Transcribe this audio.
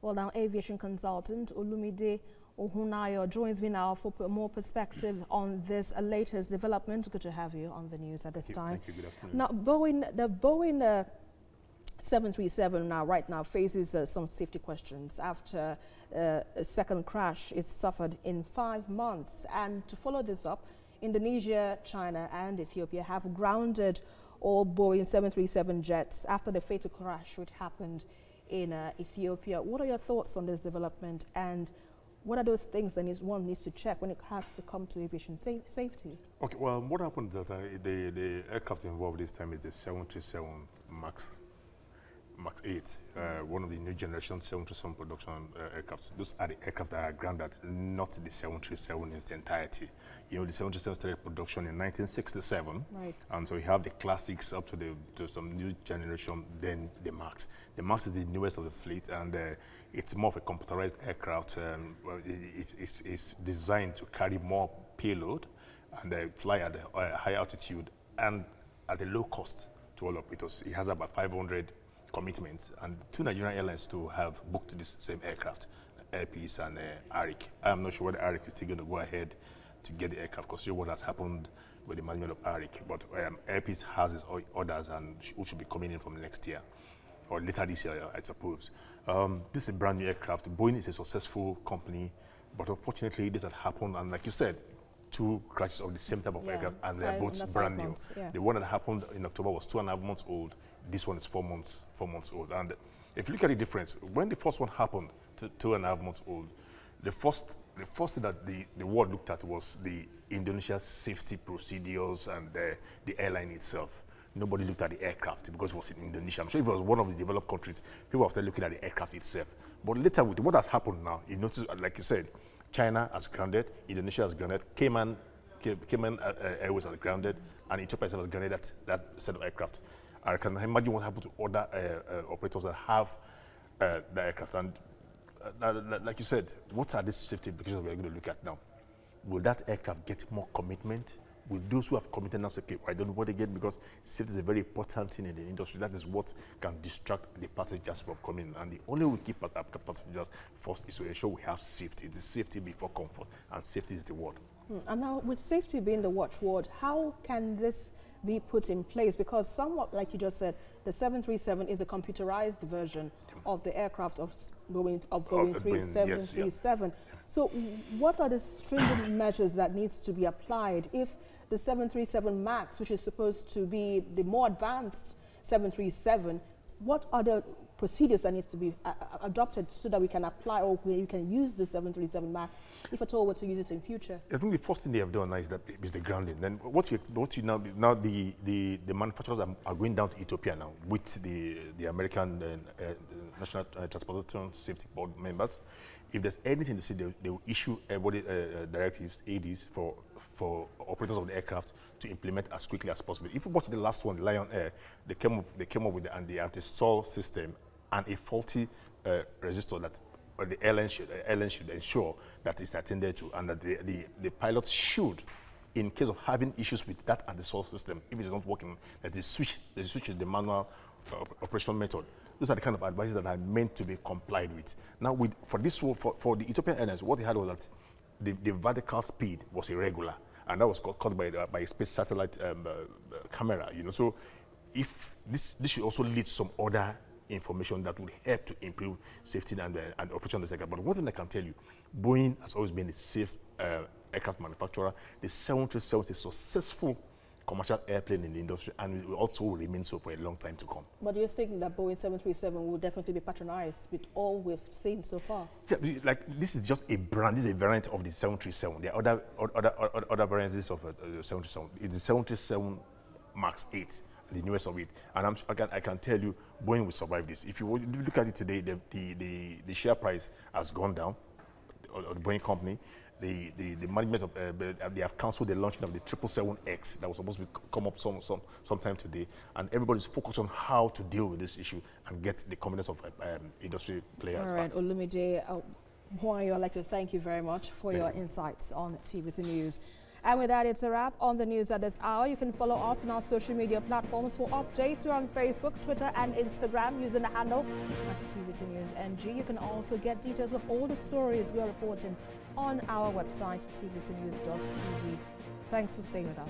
Well, now aviation consultant Olumide Ohunayo joins me now for more perspective on this latest development. Good to have you on the news at this time. Thank you. Good afternoon. Now, the Boeing 737 right now faces some safety questions after a second crash it suffered in 5 months. And to follow this up, Indonesia, China and Ethiopia have grounded all Boeing 737 jets after the fatal crash which happened in Ethiopia. What are your thoughts on this development, and what are those things that one needs to check when it has to come to aviation safety? Okay, well, what happened is that the aircraft involved this time is the 737 MAX 8, one of the new generation 737 production aircraft. Those are the aircraft that are grounded, not the 737 in its entirety. You know, the 737 started production in 1967, right? And so you have the classics up to some new generation, then the MAX. The MAX is the newest of the fleet, and it's more of a computerized aircraft. It's designed to carry more payload and fly at a high altitude and at a low cost to all operators. It has about 500 commitments, and 2 Nigerian airlines to have booked this same aircraft, Air Peace and ARIC. I'm not sure whether ARIC is still going to go ahead to get the aircraft, considering what has happened with the management of ARIC. But Air Peace has its orders, and which should be coming in from next year, or later this year, I suppose. This is a brand new aircraft. Boeing is a successful company, but unfortunately this had happened, and like you said, 2 crashes of the same type of aircraft, and they're both brand new. The one that happened in October was 2.5 months old. This one is 4 months old. And if you look at the difference, when the first one happened, 2.5 months old, the first thing that the world looked at was the Indonesia safety procedures and the airline itself. Nobody looked at the aircraft because it was in Indonesia. I'm sure if it was one of the developed countries, people have started looking at the aircraft itself. But later, with what has happened now, you notice, like you said, China has grounded, Indonesia has grounded, Cayman Airways has grounded, and Ethiopia has grounded that set of aircraft. I can imagine what happened to other operators that have the aircraft. And like you said, what are the safety implications we're going to look at now? Will that aircraft get more commitment? Will those who have committed now say, okay, I don't know what they get, because safety is a very important thing in the industry. That is what can distract the passengers from coming. And the only way we keep passengers first is to ensure we have safety. It is safety before comfort, and safety is the word. And now, with safety being the watchword, how can this be put in place? Because somewhat like you just said, the 737 is a computerized version of the aircraft of Boeing 737. Yes, so what are the stringent measures that needs to be applied if the 737 MAX, which is supposed to be the more advanced 737, what are the procedures that need to be adopted so that we can apply, or we can use the 737 MAX, if at all we're to use it in future? I think the first thing they have done now is the grounding. Then what you now the manufacturers are going down to Ethiopia now with the American National Transportation Safety Board members. If there's anything to say, they will issue everybody directives, ADs for operators of the aircraft to implement as quickly as possible. If you watch the last one, the Lion Air, they came up with the anti-stall system and a faulty resistor that the airline should ensure that it's attended to, and that the pilots should, in case of having issues with that anti-stall system, if it's not working, that they switch to the manual operational method. Those are the kind of advices that are meant to be complied with. Now, for the Ethiopian Airlines, what they had was that the vertical speed was irregular, and that was caused by a space satellite camera. You know, so if this should also lead to some other information that would help to improve safety and operation of the aircraft. But one thing I can tell you, Boeing has always been a safe aircraft manufacturer. The 737 is a successful commercial airplane in the industry, and it will also remain so for a long time to come. But do you think that Boeing 737 will definitely be patronized with all we've seen so far? Yeah, like this is just a brand. This is a variant of the 737. There are other variants of the 737. It's the 737 MAX 8. The newest of it, and I can tell you, Boeing will survive this. If you look at it today, the share price has gone down. The Boeing company, the management of they have cancelled the launching of the 777X that was supposed to come up sometime today, and everybody's focused on how to deal with this issue and get the confidence of industry players. All right, Olumide, I'd like to thank you very much for your insights on TVC News. And with that, it's a wrap on the news at this hour. You can follow us on our social media platforms for updates. We're on Facebook, Twitter and Instagram using the handle @TVC News NG. You can also get details of all the stories we're reporting on our website, tvcnews.tv. Thanks for staying with us.